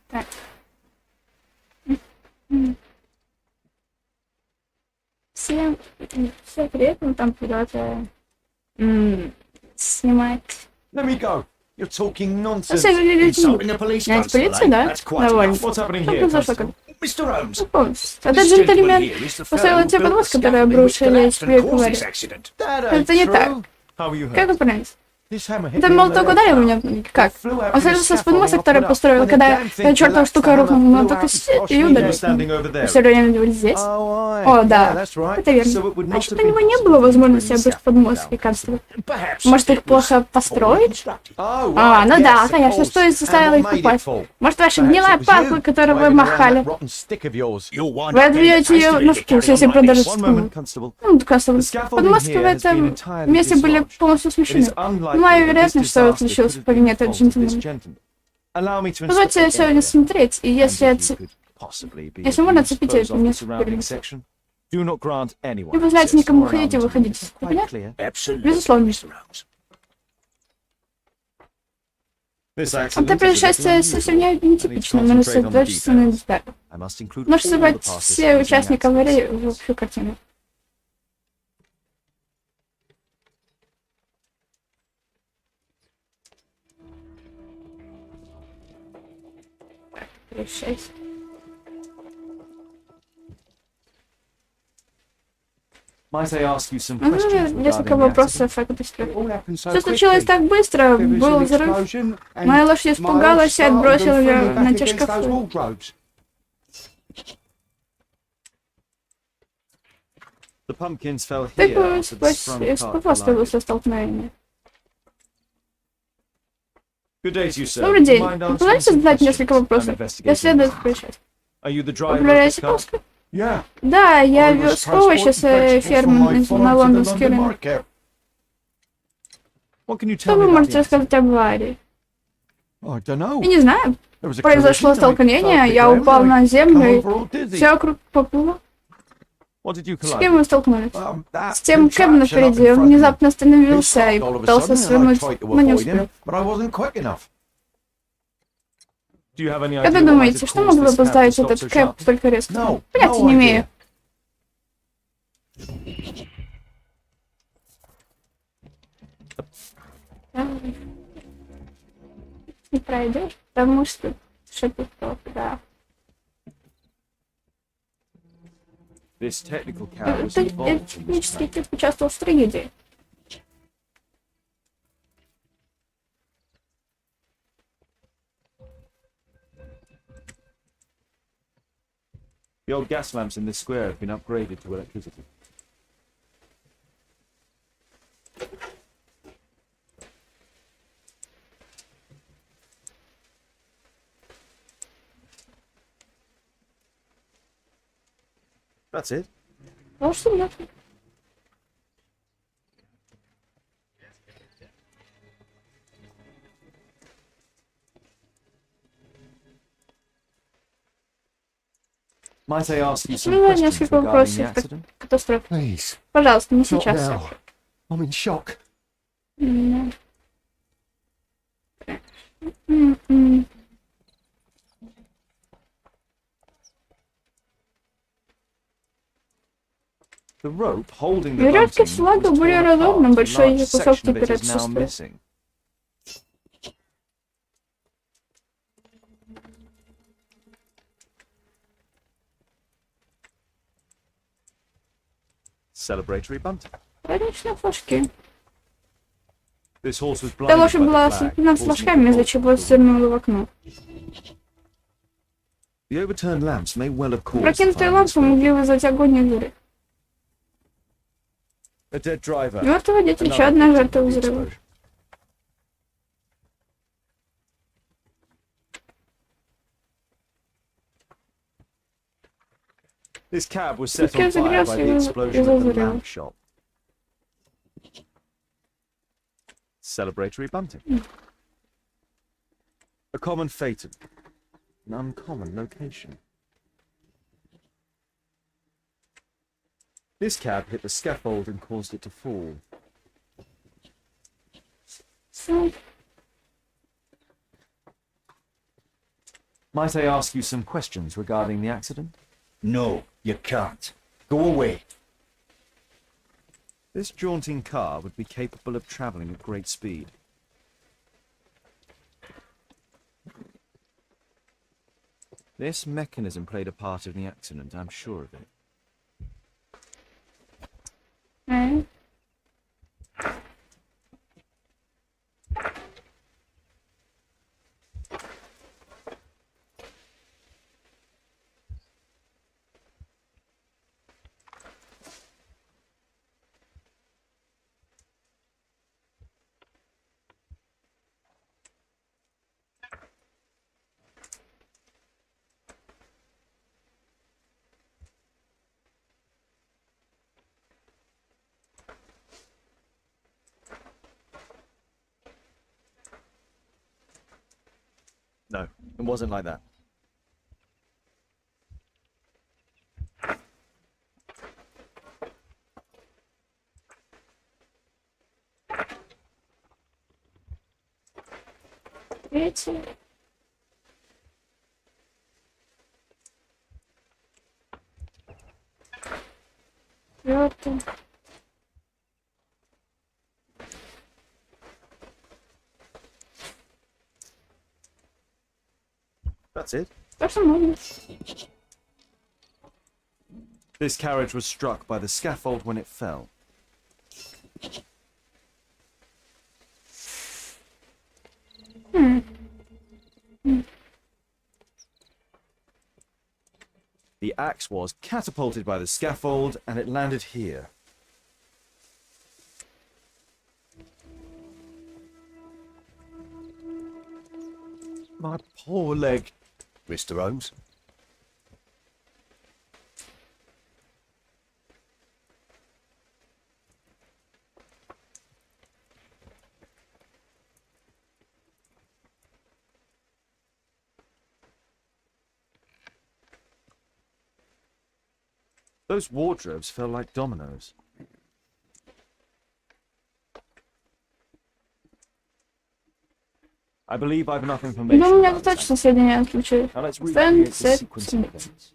Так. М. Всем привет, мы там куда-то снимать. Let me go. You're talking nonsense. Все выглядит Insulting a police Знаете, constable, полиция, eh? да? That's quite Довольно. enough. What's happening Что here, произошло? Constable? Mr. Holmes. Холмс. Этот джентльмен поставил те подвозки, которые обрушили себе говорю. That Это не ain't так. true. How are you Как hurt? вы понимаете? This hammer hit Это me on the молоток head. ударил меня? Как? Он сорвался с подмоста, который построил, когда эта чертова штука рухнула, молоток и ударил. Все время были здесь. О, да, это верно. Значит, у него не было возможности обрушить подмостки, канцлер. Может, их плохо построить? А, ну да, конечно, что и заставило их упасть. Может, ваша гнилая палка, которой вы махали. Вы отбьете ее на вкус, если продолжите спину. Ну, констебль, подмостки в этом месте были полностью смещены. Мало вероятно, что это случилось по вине этого джентльмена. Позвольте сегодня смотреть, и если можно, отцепите это место вперед. Не позволяйте никому входить и выходить. Вы поняли? Безусловно. Это происшествие совсем нетипично, но сосредоточено детали. Нужно собрать все участники аварии в общую картину. Решайся. Несколько вопросов о катастрофе. Все случилось так быстро, был взрыв. Моя лошадь испугалась и отбросила ее на те шкафы. Ты способствовался столкновению. Добрый день. Вы позволите задать несколько вопросов? Я следую отвечать. Управляете повозкой? Да, я вез овощи с фермы на лондонский рынок. Что вы можете рассказать об аварии? Я не знаю. Произошло столкновение, я упал на землю, и все вокруг поплыло. С кем вы столкнулись? С тем Кэбом впереди. Он внезапно остановился и пытался свернуть, но не успел. Как вы думаете, что могло бы заставить этот Кэб столько резко? Понятия не имею. Не пройдешь, потому что что-то да. Технический тип участвовал в трагедии. The old gas lamps in this square have been upgraded to electricity. That's it. Ну что нет. Might I ask you some Ну, questions несколько regarding the вопросов accident? катастрофы. Пожалуйста, не сейчас. I'm in shock. М. The rope holding the Веревки bunting с флагом was были torn разорваны, apart. A большой large кусок section of теперь it is now отсутствует. missing. Celebratory bunting. Праздничные флажки. This horse was Эта blinded лошадь by была the flag, ослеплена causing флажками, the из-за fall. чего свернула в окно. The overturned lamps may well have caused the Прокинутые fire in лампы this могли вызвать огонь и взрыв. A dead driver. Мертвый водитель, еще Another одна victim жертва of the взрыва. explosion. This cab was set on fire by the explosion at the lamp shop. Celebratory bunting. A common phaeton. An uncommon location. This cab hit the scaffold and caused it to fall. Might I ask you some questions regarding the accident? No, you can't. Go away. This jaunting car would be capable of travelling at great speed. This mechanism played a part in the accident, I'm sure of it. Эй. No, it wasn't like that. Видите? Это. That's it. То, что нужно. This carriage was struck by the scaffold when it fell. The axe was catapulted by the scaffold and it landed here. My poor leg. Mr. Holmes? Those wardrobes fell like dominoes. I believe I've enough information. Ну, у меня about this достаточно сведений о случае. accident. Now let's recreate the Станьте, sequence of самым. events.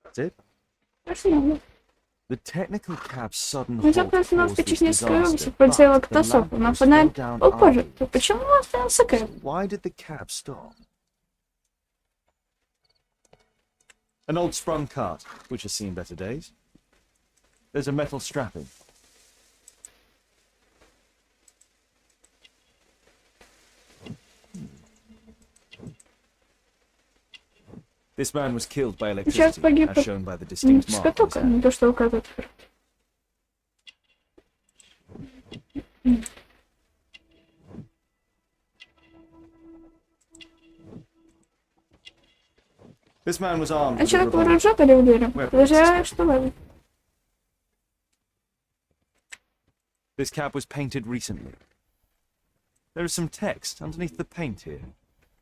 That's it. То, что нужно. The technical cab's sudden Нельзя halt просто нас caused this техническая disaster, область полетела but the катастрофу. На lamppost фонарь fell down был позже. afterwards. То почему он остался кэп? Why did the cab stop? An old sprung cart, which has seen better days. There's a metal strapping. This man was killed by Человек electricity, погиб as shown by the distinct mark on his шкатулка, hand. не то, что указывает. This man was armed А with a человек revolver. вооружен или уверен? Подозреваю, что ладно. This cab was painted recently. There is some text underneath the paint here.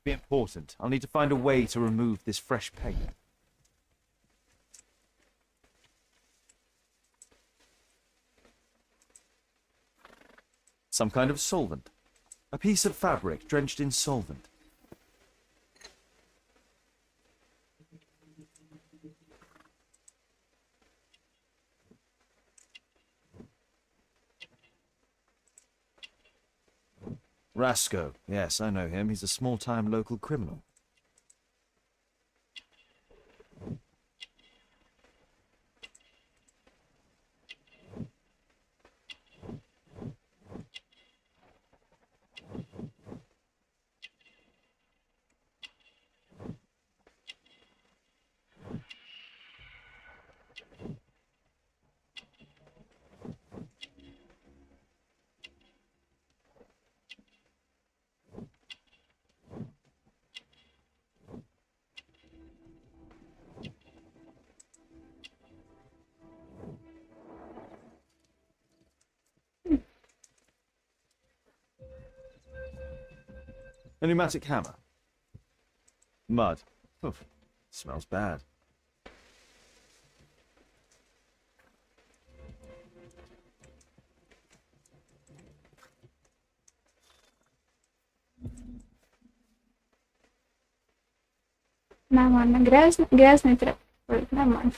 Be important. I'll need to find a way to remove this fresh paint. Some kind of solvent. A piece of fabric drenched in solvent. Rasco. Yes, I know him. He's a small-time local criminal. A pneumatic hammer. Mud. Oof. Smells bad. Нормально. Грязный тряп. Ой, нормально.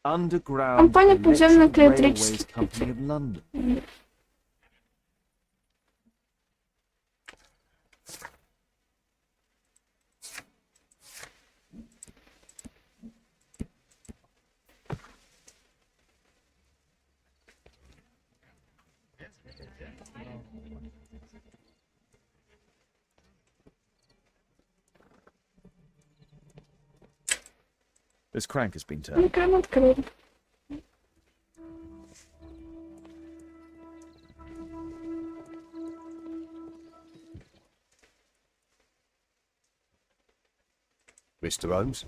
Underground Компания подземных Electric электрических Railways Company of London. This crank has been turned. Кран открыли. Mr. Holmes?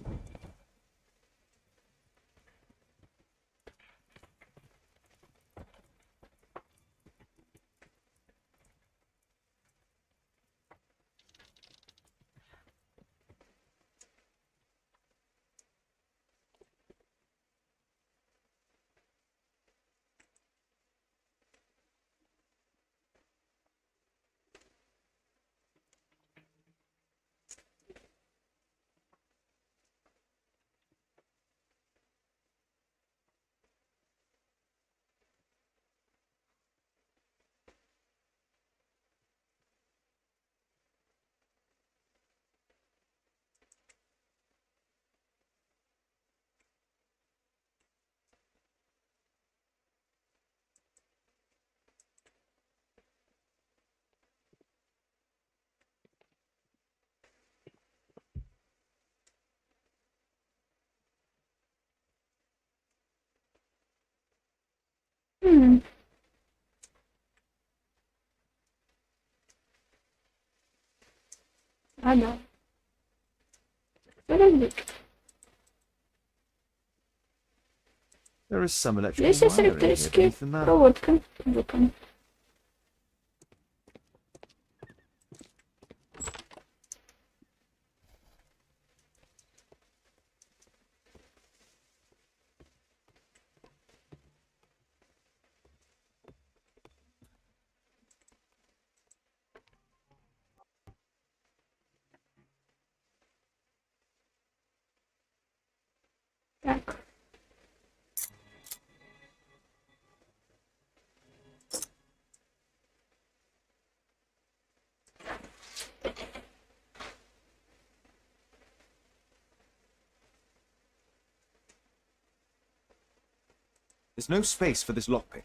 А, да. Подожди. There is some electrical Здесь есть wiring here электрические beneath the map. проводка. Так. There's no space for this lockpick.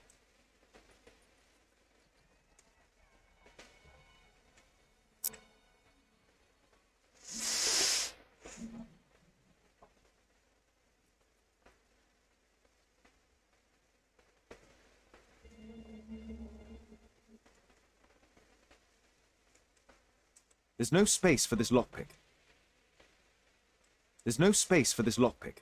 There's no space for this lockpick. There's no space for this lockpick.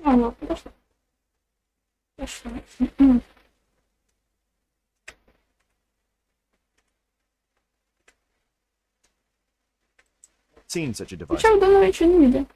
Ну, подожди. Хорошо. Seen such a device. Причем давно ничего не видел.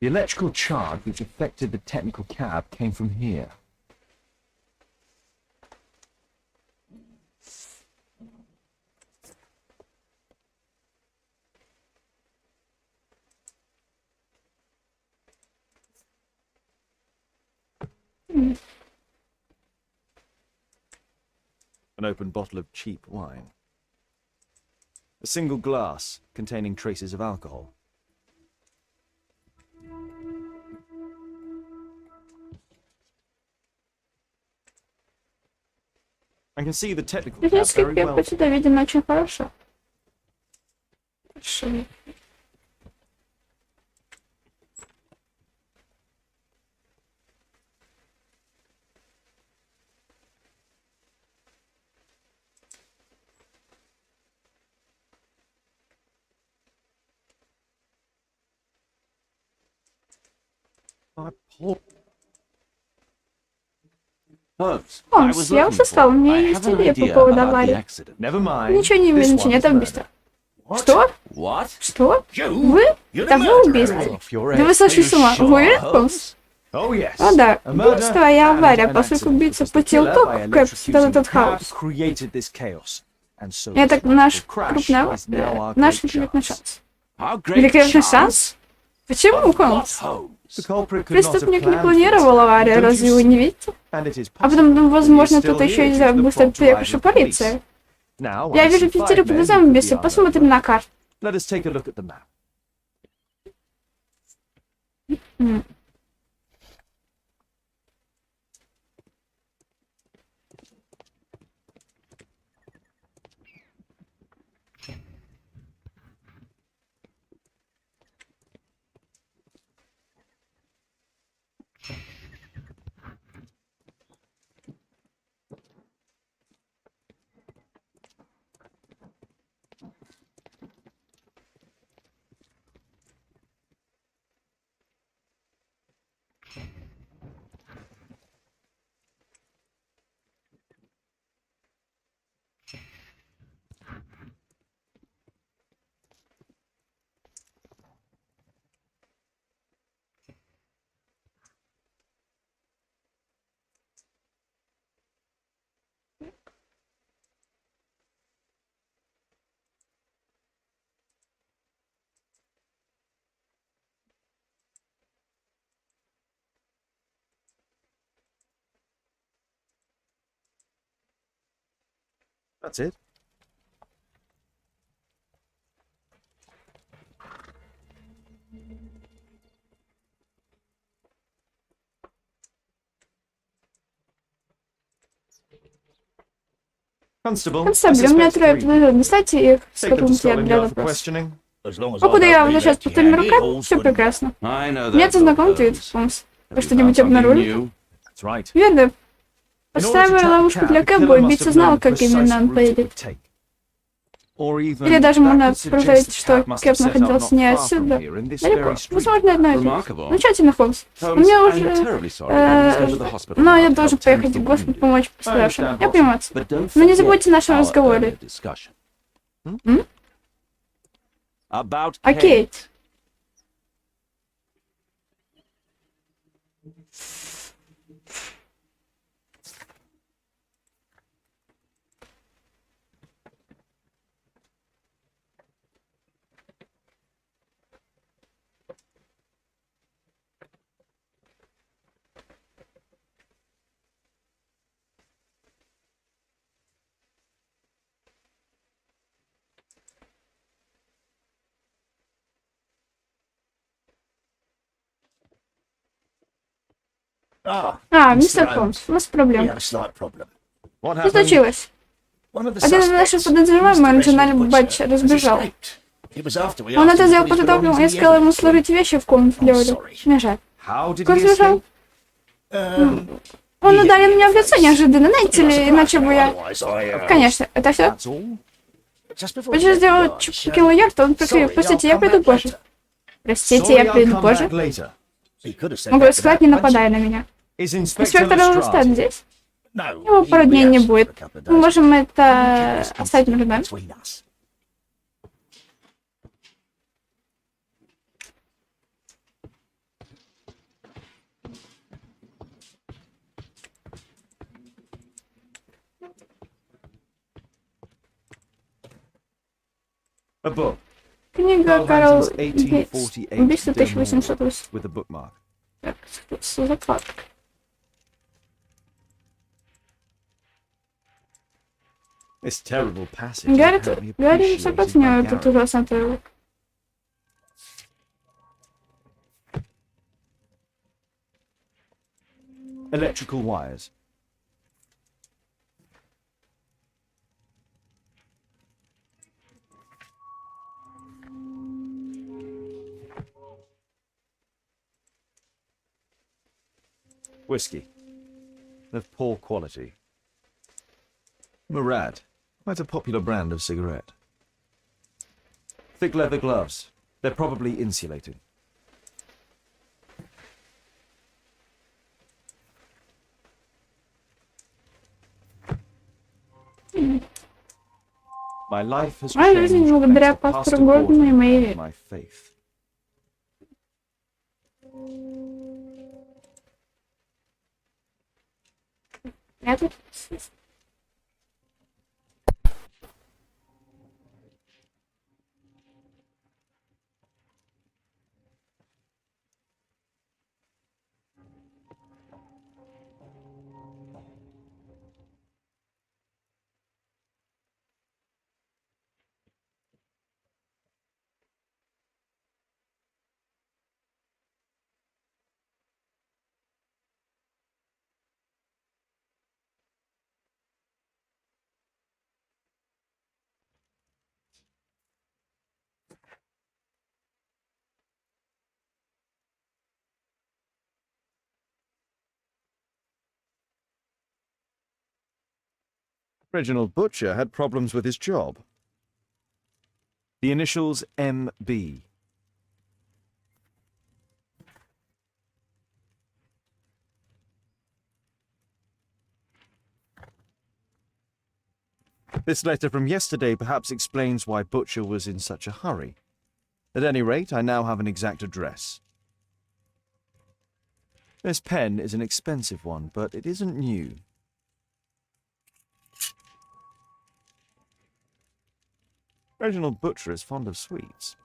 The electrical charge which affected the technical cab came from here. An open bottle of cheap wine. A single glass containing traces of alcohol. I can see the technical cab Технический very крепко well. сюда виден очень хорошо. Хорошо. Холмс, я вас устал, у меня есть идея по поводу аварии. Ничего не имеет значения, это убийство. Что? Что? Вы? Это вы убийство? Да вы сошли с ума. Вы уверен, Холмс? О да, убийство и авария, поскольку убийца пустил ток, как создал этот хаос. Это наш крупный, наш великолепный шанс. Великолепный шанс? Почему, Холмс? Преступник не планировал аварию, разве вы не видите? А потом, возможно, тут еще и быстро приехавшая полиция. Я вижу 5 подозреваемых убийстве. Посмотрим на карту. That's it. Constable, Констебль, у меня трое подозреваемых. Достаньте их с какого-нибудь для допроса. Покуда я возвращаюсь с пустыми руками, все прекрасно. Мне это знаком, ты, Холмс. Вы что-нибудь обнаружили? Верно. Подстраивая ловушку для Кэба, убийца знал, как именно он поедет. Или даже можно предположить, что Кэп находился не отсюда, далеко. Возможно, одно из них. Замечательно, Холмс. Мне уже... но я должен поехать в госпиталь помочь пострадавшим. Я понимаю. Но не забудьте о нашем разговоре. А Кейт? Мистер Холмс, у нас проблема. Что случилось? Один из наших подозреваемых, Анджинали Батч, разбежал. Он это сделал после того, как я сказал ему сложить вещи в комнату для Оли. Мне жаль. Как сбежал? Он ударил меня в лицо неожиданно, знаете ли, иначе бы я... Конечно, это все? Почему сделал килоярд, он прикрыл. Простите, я приду позже. Простите, я приду позже. Могу сказать, не нападая на меня. Инспектор Лстад здесь? Его пару дней не будет. Мы можем это оставить между нами. Книга Карл Гейтс. Убийство 1808. Так, с закладкой. Гарри высоко ценил этот ужасный отрывок. Electrical wires. Whiskey. Of poor quality. Murad. Quite a popular brand of cigarette. Thick leather gloves. They're probably insulated. My life has changed благодаря thanks to past пастору Гордону и моей according вере. to my faith. Это... Reginald Butcher had problems with his job. The initials MB. This letter from yesterday perhaps explains why Butcher was in such a hurry. At any rate, I now have an exact address. This pen is an expensive one, but it isn't new. Reginald Butcher is fond of sweets.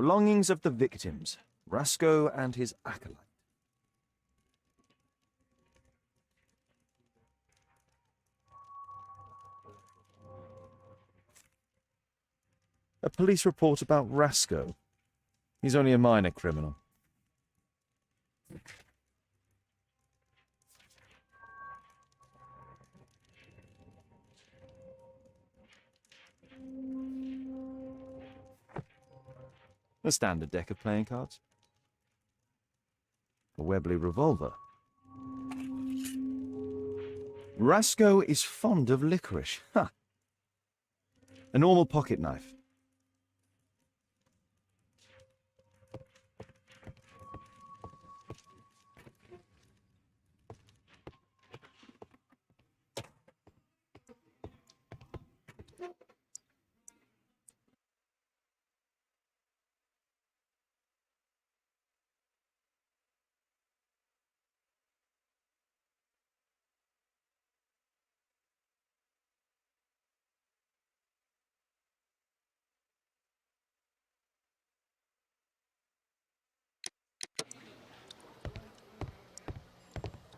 Belongings of the victims, Rasco and his acolyte. A police report about Rasco. He's only a minor criminal. A standard deck of playing cards. A Webley revolver. Rasco is fond of licorice. Ha! A normal pocket knife.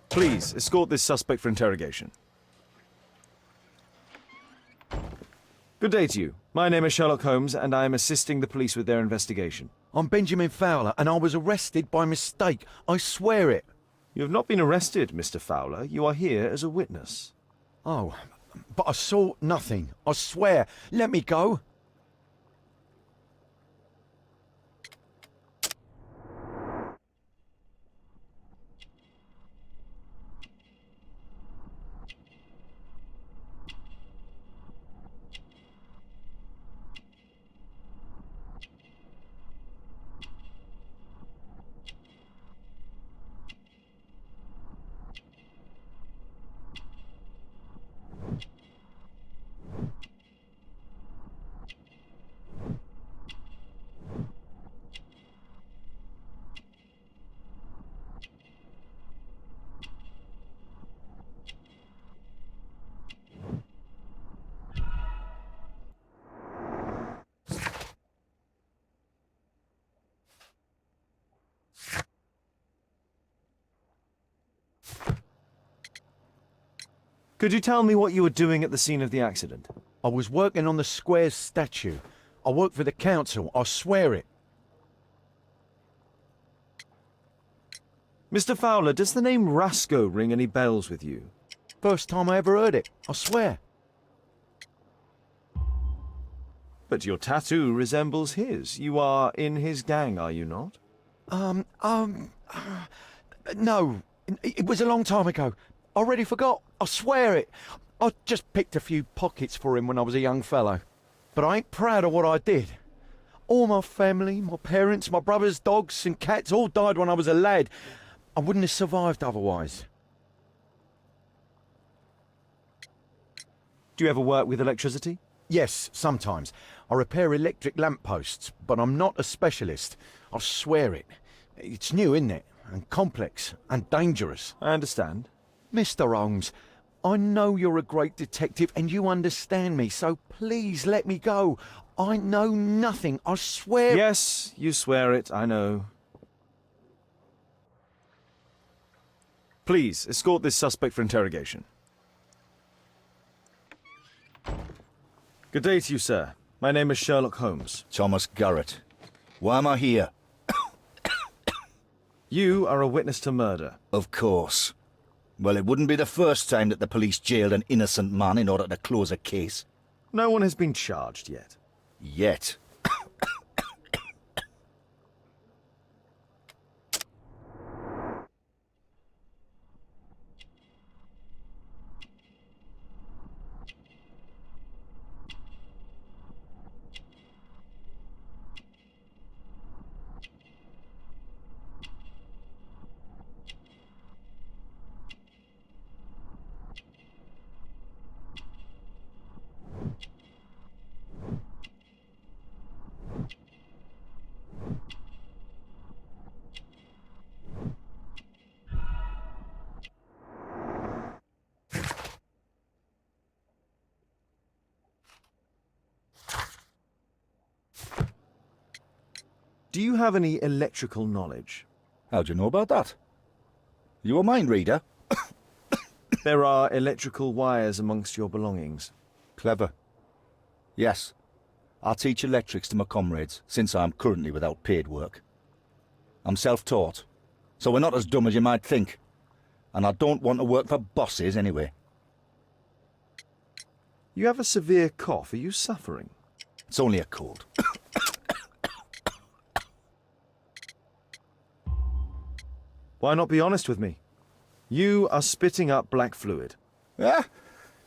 Please, escort this suspect for interrogation. Good day to you. My name is Sherlock Holmes, and I am assisting the police with their investigation. I'm Benjamin Fowler, and I was arrested by mistake. I swear it. You have not been arrested, Mr. Fowler. You are here as a witness. Oh, but I saw nothing. I swear. Let me go. Could you tell me what you were doing at the scene of the accident? I was working on the square's statue. I work for the council. I swear it. Mr. Fowler, does the name Rasco ring any bells with you? First time I ever heard it. I swear. But your tattoo resembles his. You are in his gang, are you not? No. It was a long time ago. I already forgot. I swear it. I just picked a few pockets for him when I was a young fellow. But I ain't proud of what I did. All my family, my parents, my brothers, dogs and cats all died when I was a lad. I wouldn't have survived otherwise. Do you ever work with electricity? Yes, sometimes. I repair electric lampposts, but I'm not a specialist. I swear it. It's new, isn't it? And complex and dangerous. I understand. Mr. Holmes, I know you're a great detective and you understand me, so please let me go. I know nothing, I swear. Yes, you swear it, I know. Please, escort this suspect for interrogation. Good day to you, sir. My name is Sherlock Holmes. Thomas Garrett. Why am I here? You are a witness to murder. Of course. Well, it wouldn't be the first time that the police jailed an innocent man in order to close a case. No one has been charged yet. Yet. Do you have any electrical knowledge? How do you know about that? You a mind reader? There are electrical wires amongst your belongings. Clever. Yes. I teach electrics to my comrades, since I'm currently without paid work. I'm self-taught, so we're not as dumb as you might think. And I don't want to work for bosses anyway. You have a severe cough. Are you suffering? It's only a cold. Why not be honest with me? You are spitting up black fluid. Ah,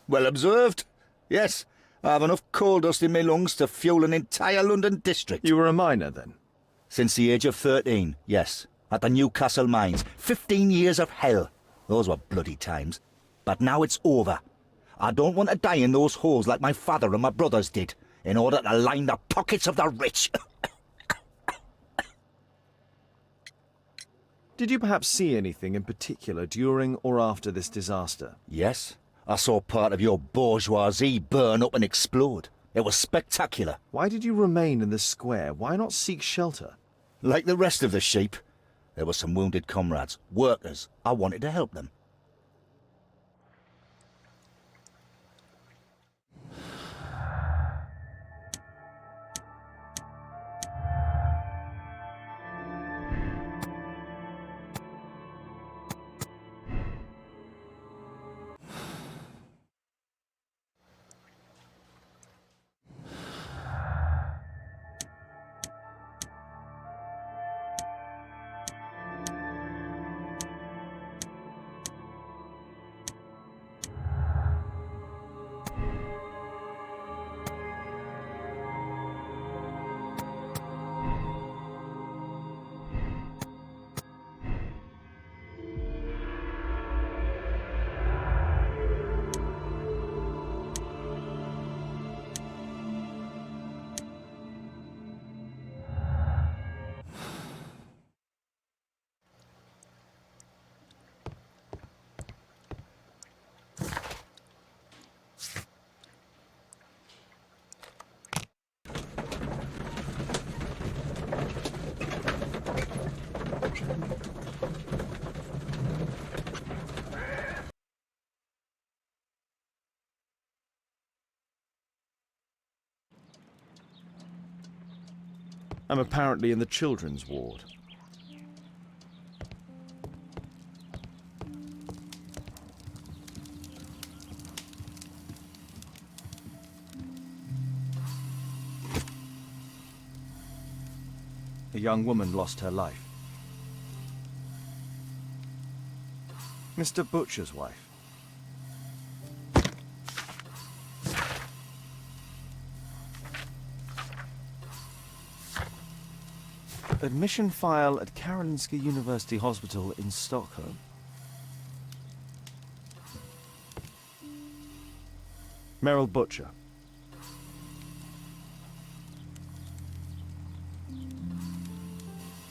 well observed. Yes, I have enough coal dust in my lungs to fuel an entire London district. You were a miner then? Since the age of 13, yes. At the Newcastle mines. 15 years of hell. Those were bloody times. But now it's over. I don't want to die in those holes like my father and my brothers did, in order to line the pockets of the rich. Did you perhaps see anything in particular during or after this disaster? Yes, I saw part of your bourgeoisie burn up and explode. It was spectacular. Why did you remain in the square? Why not seek shelter? Like the rest of the sheep, there were some wounded comrades, workers. I wanted to help them. I'm apparently in the children's ward. A young woman lost her life. Mr. Butcher's wife. Admission file at Karolinska University Hospital in Stockholm. Merrill Butcher.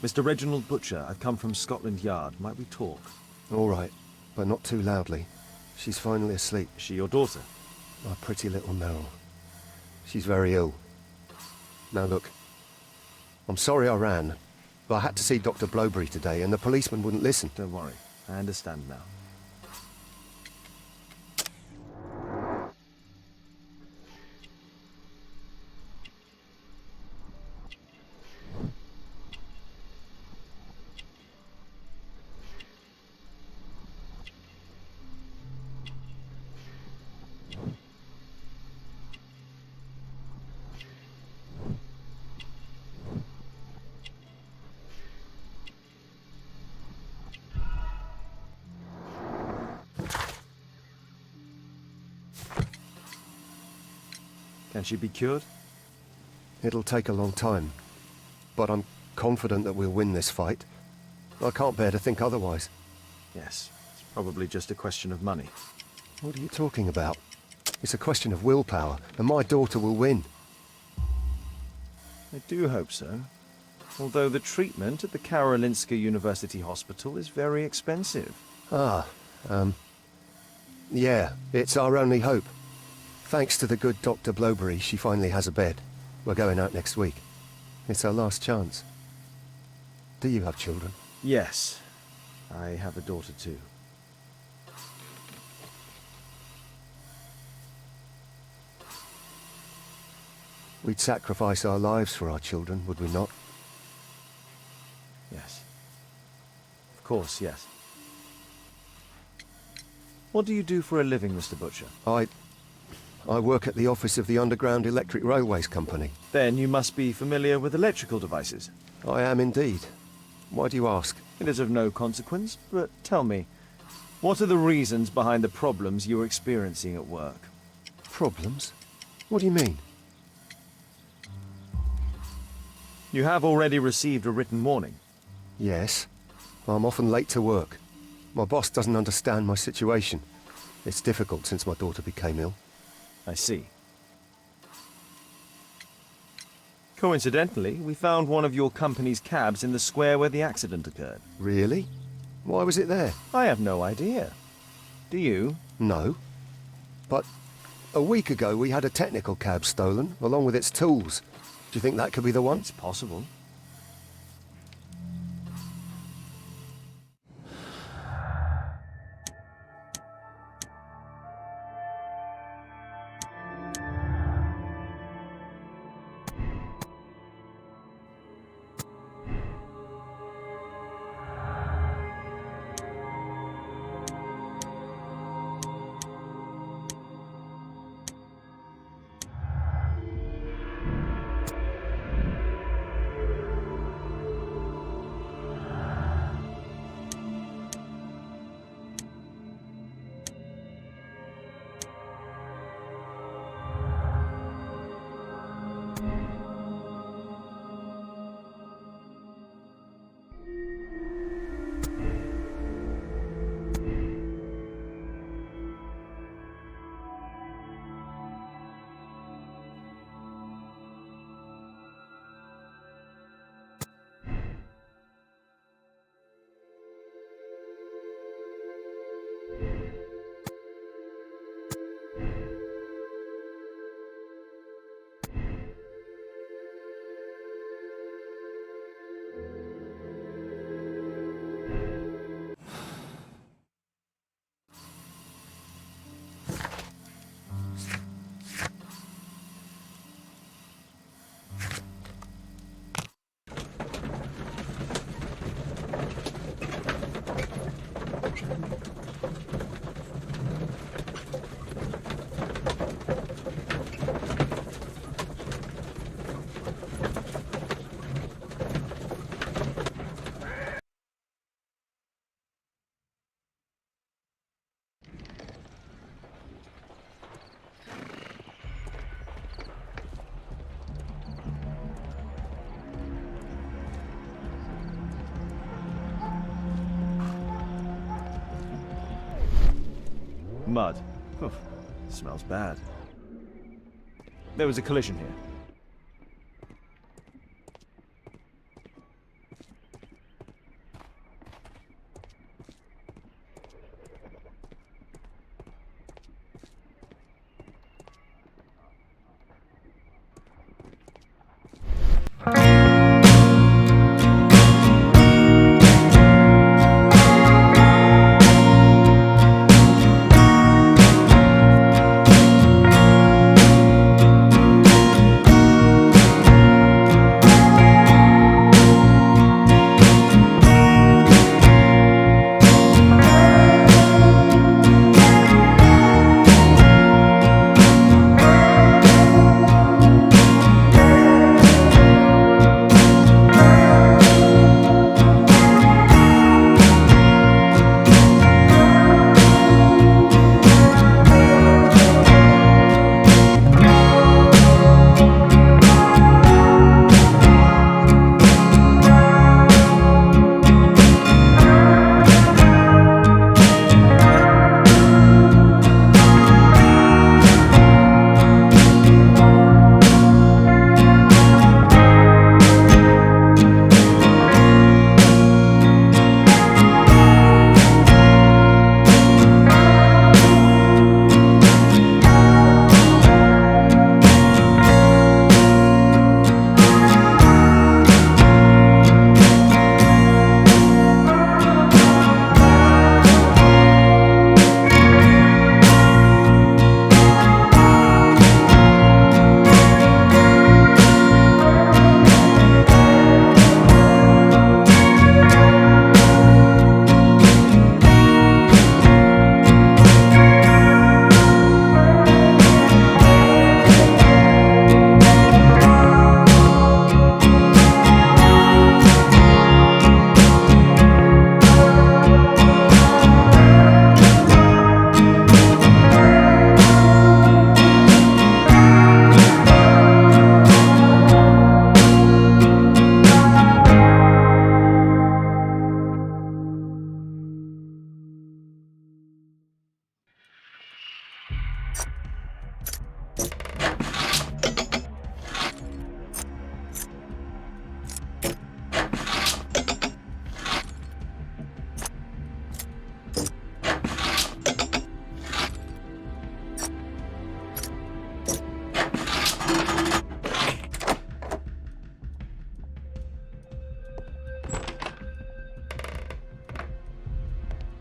Mr. Reginald Butcher, I've come from Scotland Yard. Might we talk? All right, but not too loudly. She's finally asleep. Is she your daughter? My pretty little Merrill. She's very ill. Now look, I'm sorry I ran, but I had to see Dr. Blowberry today and the policeman wouldn't listen. Don't worry, I understand now. Can she be cured? It'll take a long time, but I'm confident that we'll win this fight. I can't bear to think otherwise. Yes, it's probably just a question of money. What are you talking about? It's a question of willpower, and my daughter will win. I do hope so. Although the treatment at the Karolinska University Hospital is very expensive. Yeah, it's our only hope. Thanks to the good Dr. Blowberry, she finally has a bed. We're going out next week. It's our last chance. Do you have children? Yes. I have a daughter too. We'd sacrifice our lives for our children, would we not? Yes. Of course, yes. What do you do for a living, Mr. Butcher? I work at the office of the Underground Electric Railways Company. Then you must be familiar with electrical devices. I am indeed. Why do you ask? It is of no consequence, but tell me, what are the reasons behind the problems you are experiencing at work? Problems? What do you mean? You have already received a written warning. Yes. I'm often late to work. My boss doesn't understand my situation. It's difficult since my daughter became ill. I see. Coincidentally, we found one of your company's cabs in the square where the accident occurred. Really? Why was it there? I have no idea. Do you? No. But a week ago we had a technical cab stolen, along with its tools. Do you think that could be the one? It's possible. Mud. Oof, smells bad. There was a collision here.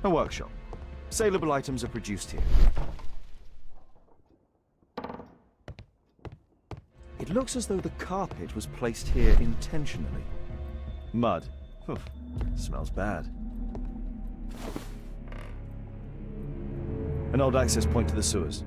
A workshop. Saleable items are produced here. It looks as though the carpet was placed here intentionally. Mud. Oof, smells bad. An old access point to the sewers.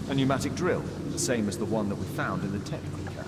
A pneumatic drill, the same as the one that we found in the technical cab.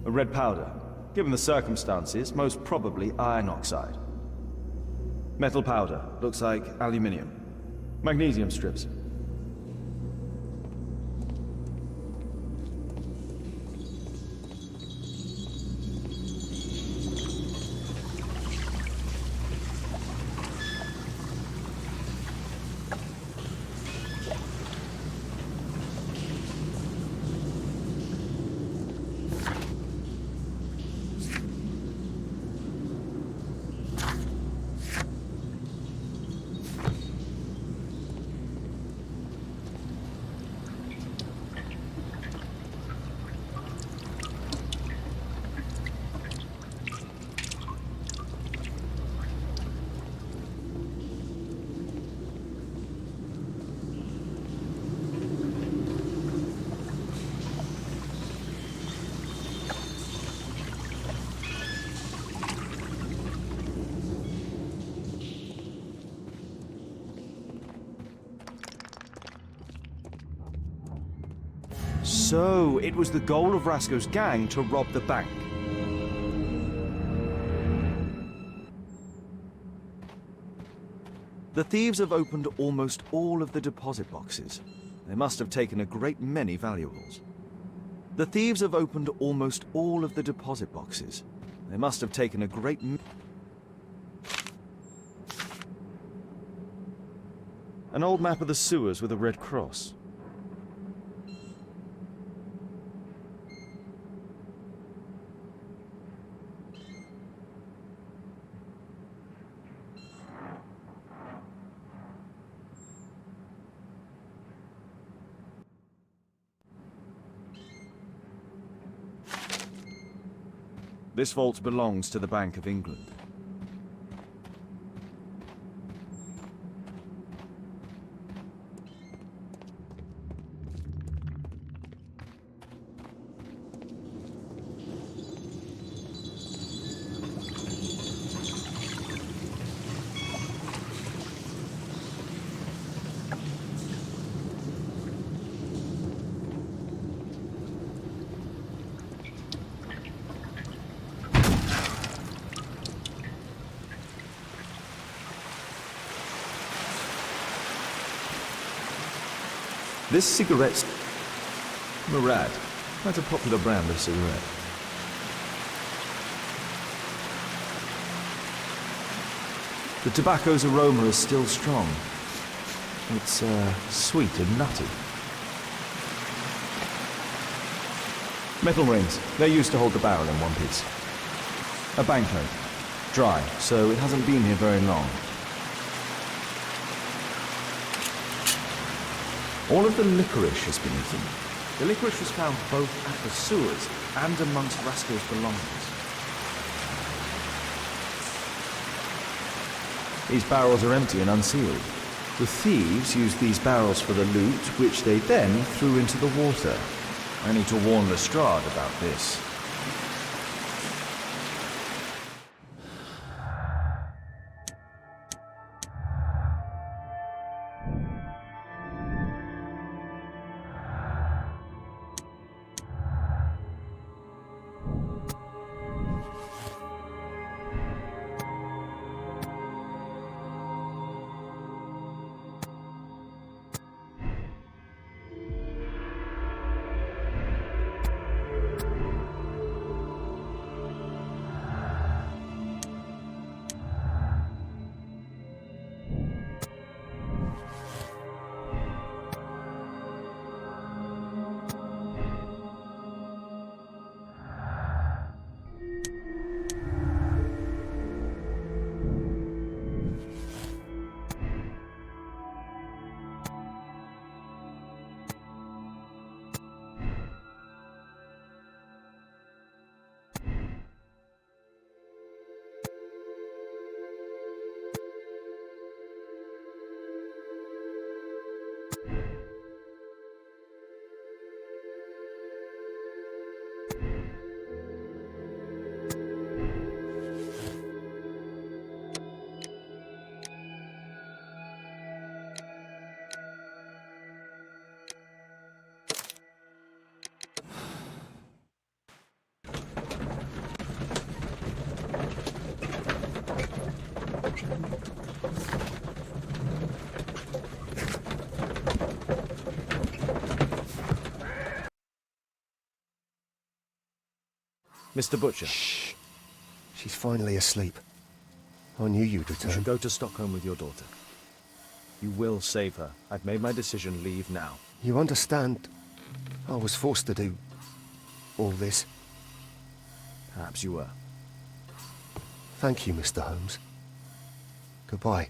A red powder. Given the circumstances, most probably iron oxide. Metal powder. Looks like aluminium. Magnesium strips. So, it was the goal of Rasco's gang to rob the bank. The thieves have opened almost all of the deposit boxes. They must have taken a great many valuables. The thieves have opened almost all of the deposit boxes. They must have taken a great An old map of the sewers with a red cross. This vault belongs to the Bank of England. This cigarette's Murad. That's a popular brand of cigarette. The tobacco's aroma is still strong. It's sweet and nutty. Metal rings. They're used to hold the barrel in one piece. A banknote. Dry, so it hasn't been here very long. All of the licorice has been eaten. The licorice was found both at the sewers and amongst Rasco's belongings. These barrels are empty and unsealed. The thieves used these barrels for the loot, which they then threw into the water. I need to warn Lestrade about this. Mr. Butcher. Shh. She's finally asleep. I knew you'd You return. should go to Stockholm with your daughter. You will save her. I've made my decision. Leave now. You understand, I was forced to do all this. Perhaps you were. Thank you, Mr. Holmes. Goodbye.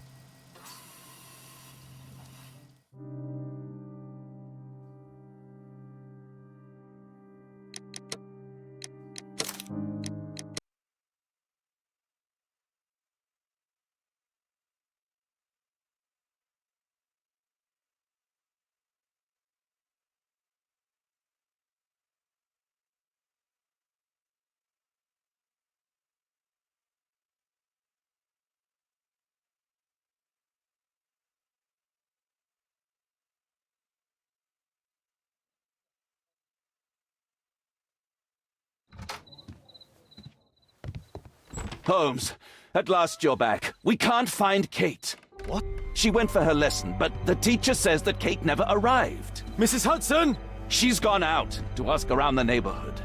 Holmes, at last you're back. We can't find Kate. What? She went for her lesson, but the teacher says that Kate never arrived. Mrs. Hudson! She's gone out to ask around the neighborhood.